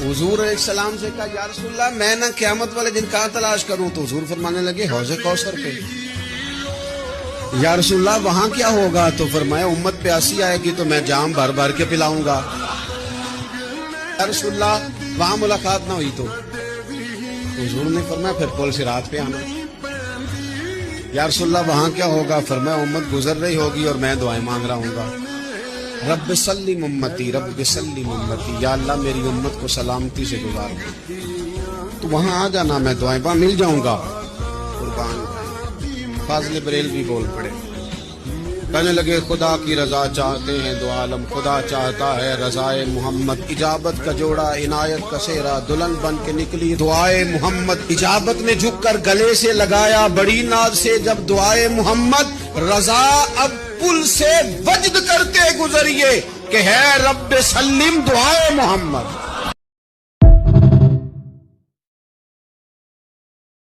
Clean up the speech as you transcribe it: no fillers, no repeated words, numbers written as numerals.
हुजूर अलैहिस्सलाम से कहा या रसूल अल्लाह मैं ना क़यामत वाले दिन कहाँ तलाश करूं, तो हुजूर फरमाने लगे हौज़े कौसर पे। या रसूल अल्लाह वहां क्या होगा, तो फरमाया उम्मत प्यासी आएगी तो मैं जाम भर भर के पिलाऊंगा। या रसूल अल्लाह वहां मुलाकात ना हुई तो हुजूर ने फरमाया फिर पुल सिरात पे आना। या रसूल अल्लाह वहां क्या होगा, फरमाया उम्मत गुजर रही होगी और मैं दुआएं मांग रहा हूँगा, रब्ब सल्लिम उम्मती, रब्ब सल्लिम उम्मती, या अल्लाह मेरी उम्मत को सलामती से गुजार दो। तो वहां आ जाना, मैं दुआएं मिल जाऊंगा। कुर्बान फाज़िल बरेलवी बोल पड़े, कहने लगे खुदा की रजा चाहते हैं दो आलम, खुदा चाहता है रजाए मोहम्मद। इजाबत का जोड़ा इनायत का सेहरा, दुल्हन बन के निकली दुआए मोहम्मद। इजाबत ने झुककर गले से लगाया बड़ी नाज से जब दुआए मोहम्मद। रजा अब पुल से वजद करते गुजरिए कि है रब्बे सल्लिम दुआए मोहम्मद।